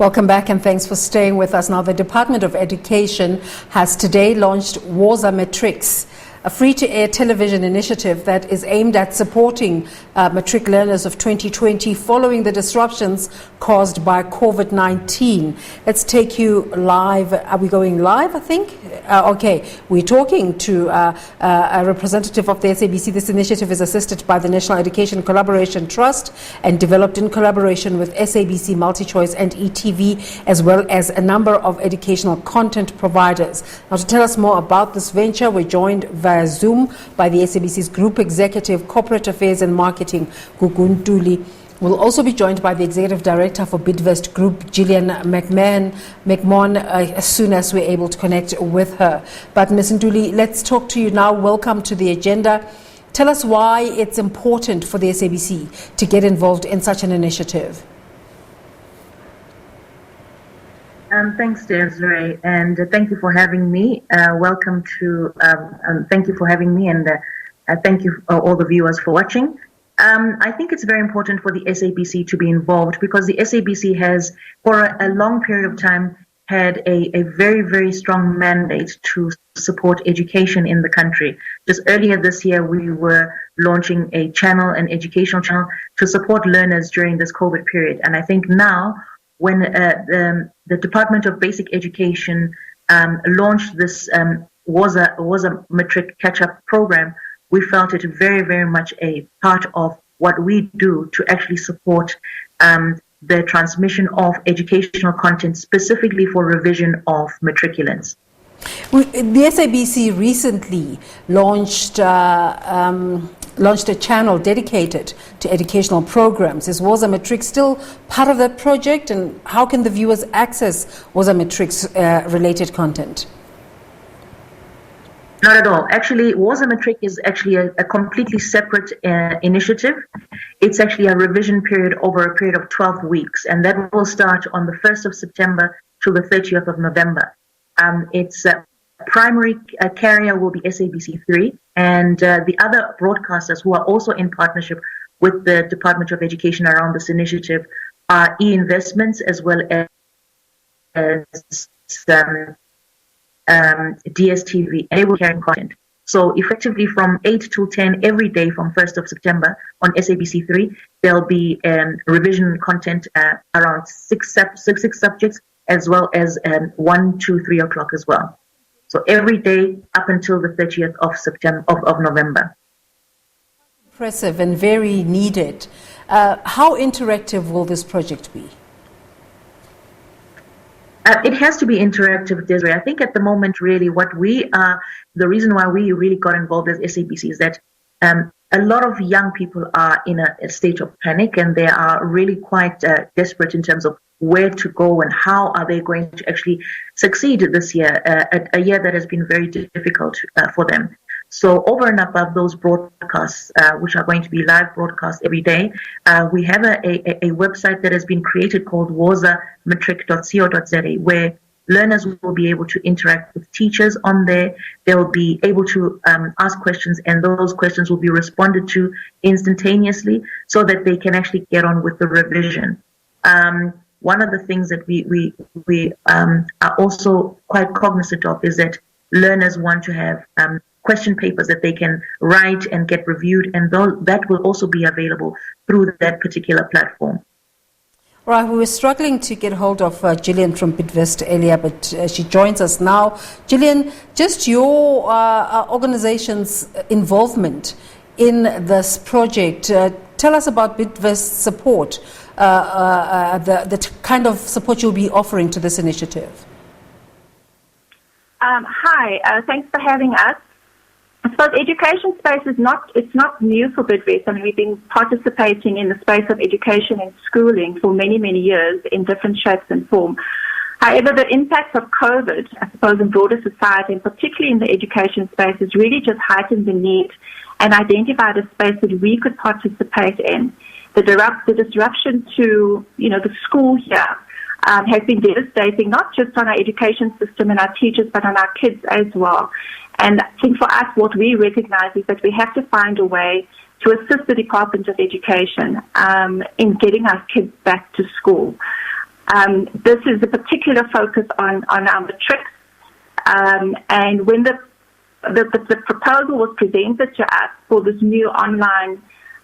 Welcome back and thanks for staying with us. Now, the Department of Education has today launched Woza Matrics, a free-to-air television initiative that is aimed at supporting Matric learners of 2020 following the disruptions caused by COVID-19. Let's take you live. Are we going live, I think? Okay. We're talking to a representative of the SABC. This initiative is assisted by the National Education Collaboration Trust and developed in collaboration with SABC, Multichoice and ETV, as well as a number of educational content providers. Now, to tell us more about this venture, we're joined via Zoom by the SABC's Group Executive, Corporate Affairs and Marketing, Gugu Ntuli. We'll also be joined by the Executive Director for Bidvest Group, Gilian McMahon, as soon as we're able to connect with her. But Ms. Ntuli, let's talk to you now. Welcome to the agenda. Tell us why it's important for the SABC to get involved in such an initiative. Thanks, Desiree, and thank you for having me. Welcome to, thank you for having me, and thank you all the viewers for watching. I think it's very important for the SABC to be involved because the SABC has, for a long period of time, had a very, very strong mandate to support education in the country. Just earlier this year, we were launching a channel, an educational channel, to support learners during this COVID period. And I think now, when the Department of Basic Education launched this Woza Matric catch-up program, we felt it very, very much a part of what we do to actually support the transmission of educational content, specifically for revision of matriculants. The SABC recently launched a channel dedicated to educational programs. Is Woza Matrics still part of that project, and how can the viewers access Woza Matrics related content? Not at all. Actually, Woza Matric is actually a completely separate initiative. It's actually a revision period over a period of 12 weeks, and that will start on the 1st of September to the 30th of November. Its primary carrier will be SABC3, and the other broadcasters who are also in partnership with the Department of Education around this initiative are e-investments as well as DSTV, and they will carry content. So effectively from 8 to 10 every day from 1st of September on SABC3, there'll be revision content around six subjects, as well as 1, 2, 3 o'clock as well. So every day up until the 30th of September of November. Impressive and very needed. How interactive will this project be? It has to be interactive, Desiree. I think at the moment, really, the reason why we really got involved as SABC is that a lot of young people are in a state of panic, and they are really quite desperate in terms of where to go and how are they going to actually succeed this year, a year that has been very difficult for them. So over and above those broadcasts, which are going to be live broadcasts every day, we have a website that has been created called wozamatric.co.za, where learners will be able to interact with teachers on there. They'll be able to ask questions, and those questions will be responded to instantaneously so that they can actually get on with the revision. One of the things that we are also quite cognizant of is that learners want to have question papers that they can write and get reviewed, and that will also be available through that particular platform. Right, we were struggling to get hold of Gillian from Bidvest earlier, but she joins us now. Gillian, just your organization's involvement in this project. Tell us about Bidvest's support, the kind of support you'll be offering to this initiative. Hi, thanks for having us. I suppose education space is not new for Bidvest. I mean, we've been participating in the space of education and schooling for many, many years in different shapes and form. However, the impact of COVID, I suppose, in broader society, and particularly in the education space, has really just heightened the need and identified a space that we could participate in. The disruption to, the school here has been devastating, not just on our education system and our teachers, but on our kids as well. And I think for us, what we recognize is that we have to find a way to assist the Department of Education in getting our kids back to school. This is a particular focus on our Matrics. And when the proposal was presented to us for this new online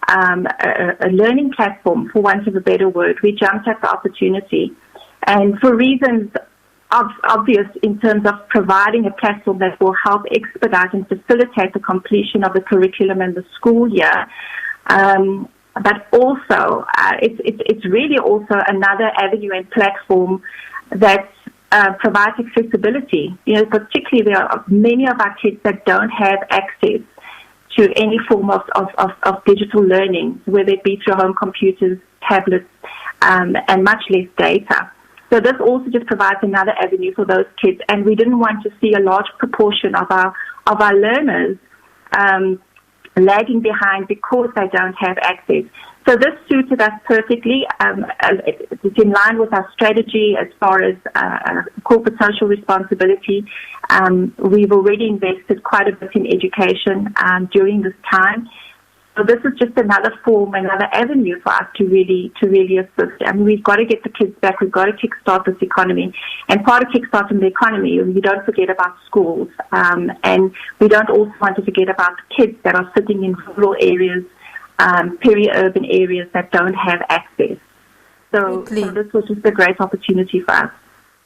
a learning platform, for want of a better word, we jumped at the opportunity. And for reasons obvious in terms of providing a platform that will help expedite and facilitate the completion of the curriculum in the school year, but also it's really also another avenue and platform that provides accessibility. Particularly there are many of our kids that don't have access to any form of digital learning, whether it be through home computers, tablets, and much less data. So this also just provides another avenue for those kids, and we didn't want to see a large proportion of our learners lagging behind because they don't have access. So this suited us perfectly. It's in line with our strategy as far as corporate social responsibility. We've already invested quite a bit in education during this time. So this is just another form, another avenue for us to really assist. I mean, we've got to get the kids back. We've got to kickstart this economy. And part of kickstarting the economy, we don't forget about schools. And we don't also want to forget about the kids that are sitting in rural areas, peri-urban areas that don't have access. So this was just a great opportunity for us.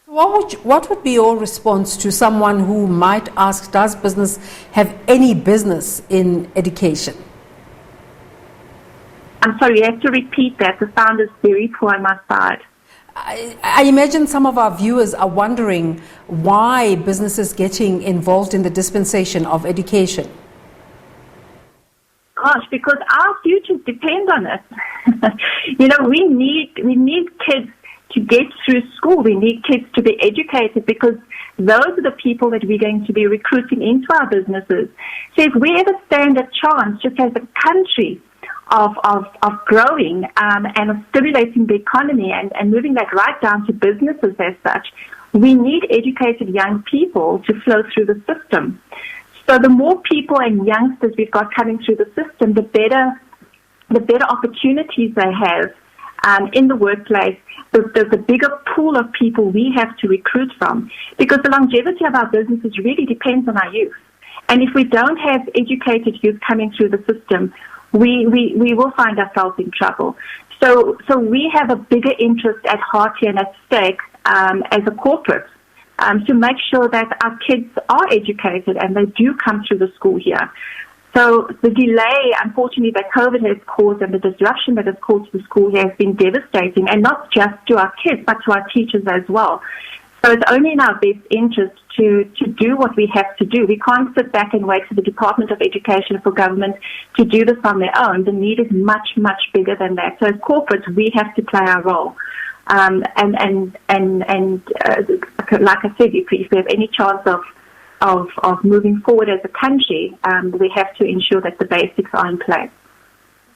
What would be your response to someone who might ask, does business have any business in education? I'm sorry, you have to repeat that. The sound is very poor on my side. I imagine some of our viewers are wondering why business is getting involved in the dispensation of education. Gosh, because our futures depend on it. We need kids to get through school. We need kids to be educated because those are the people that we're going to be recruiting into our businesses. So if we ever stand a chance, just as a country, of growing and of stimulating the economy and moving that right down to businesses as such, we need educated young people to flow through the system. So the more people and youngsters we've got coming through the system, the better opportunities they have in the workplace, the bigger pool of people we have to recruit from. Because the longevity of our businesses really depends on our youth. And if we don't have educated youth coming through the system, we will find ourselves in trouble. So we have a bigger interest at heart here and at stake as a corporate to make sure that our kids are educated and they do come through the school here. So the delay, unfortunately, that COVID has caused and the disruption that has caused to the school here has been devastating, and not just to our kids, but to our teachers as well. So it's only in our best interest to do what we have to do. We can't sit back and wait for the Department of Education, for government to do this on their own. The need is much, much bigger than that. So as corporates, we have to play our role. And like I said, if we have any chance of moving forward as a country, we have to ensure that the basics are in place.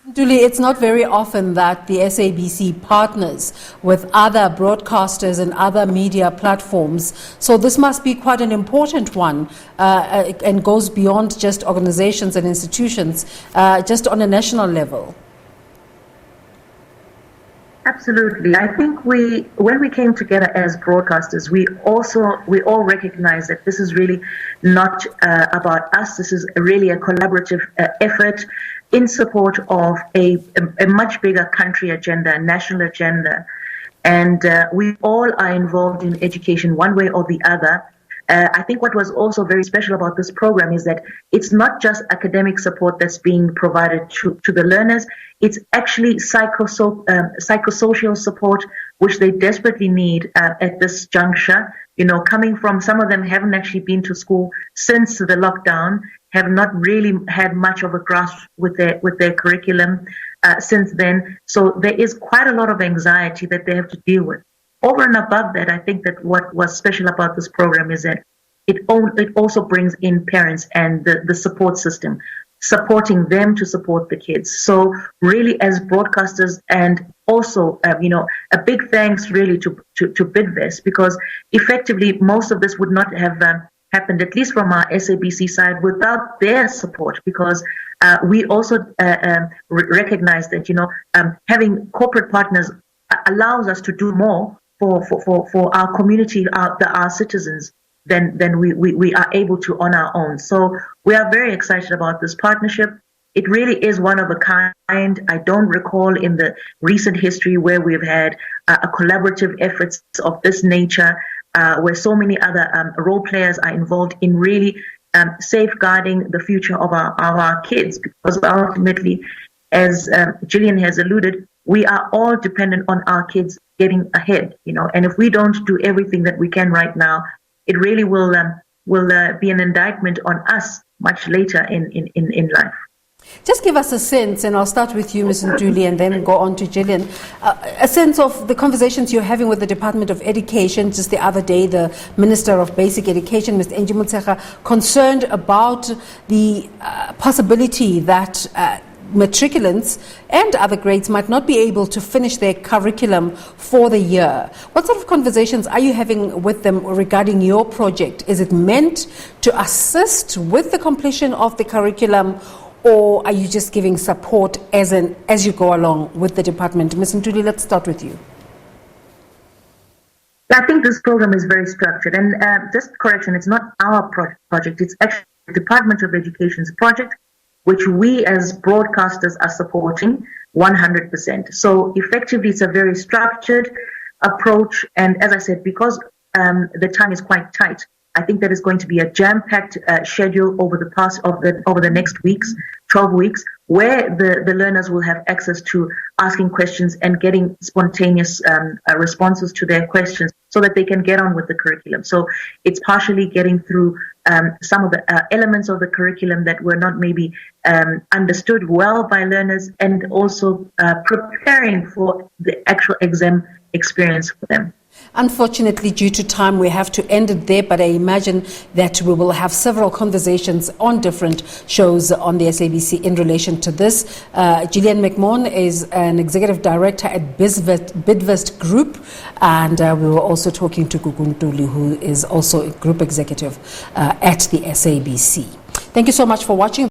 Ntuli, it's not very often that the SABC partners with other broadcasters and other media platforms, so this must be quite an important one and goes beyond just organizations and institutions, just on a national level. Absolutely. I think when we came together as broadcasters, we all recognize that this is really not about us. This is really a collaborative effort in support of a much bigger country agenda, a national agenda. And we all are involved in education one way or the other. I think what was also very special about this program is that it's not just academic support that's being provided to the learners. It's actually psychosocial support, which they desperately need at this juncture. Coming from, some of them haven't actually been to school since the lockdown, have not really had much of a grasp with their curriculum since then. So there is quite a lot of anxiety that they have to deal with. Over and above that, I think that what was special about this program is that it also brings in parents and the support system, supporting them to support the kids. So really, as broadcasters, and also a big thanks really to Bidvest, because effectively most of this would not have happened, at least from our SABC side, without their support, because we also recognize that having corporate partners allows us to do more for our community, our citizens, than we are able to on our own. So we are very excited about this partnership. It really is one of a kind. I don't recall in the recent history where we've had a collaborative efforts of this nature, where so many other role players are involved in really safeguarding the future of our kids, because ultimately, as Gillian has alluded, we are all dependent on our kids getting ahead, and if we don't do everything that we can right now, it really will be an indictment on us much later in life. Just give us a sense, and I'll start with you, Ms. Ntuli, and then go on to Gillian, a sense of the conversations you're having with the Department of Education. Just the other day, the Minister of Basic Education, Mr. Angie Motshekga, concerned about the possibility that matriculants and other grades might not be able to finish their curriculum for the year. What sort of conversations are you having with them regarding your project? Is it meant to assist with the completion of the curriculum, or are you just giving support as you go along with the department? Ms. Ntuli, let's start with you. I think this program is very structured, and just correction, it's not our project, it's actually the Department of Education's project, which we as broadcasters are supporting 100%. So effectively, it's a very structured approach. And as I said, because the time is quite tight, I think that is going to be a jam-packed schedule over the next weeks, 12 weeks, where the learners will have access to asking questions and getting spontaneous responses to their questions so that they can get on with the curriculum. So it's partially getting through some of the elements of the curriculum that were not maybe understood well by learners, and also preparing for the actual exam experience for them. Unfortunately, due to time, we have to end it there, but I imagine that we will have several conversations on different shows on the SABC in relation to this. Gilian McMahon is an executive director at Bidvest Group, and we were also talking to Gugu Ntuli, who is also a group executive at the SABC. Thank you so much for watching.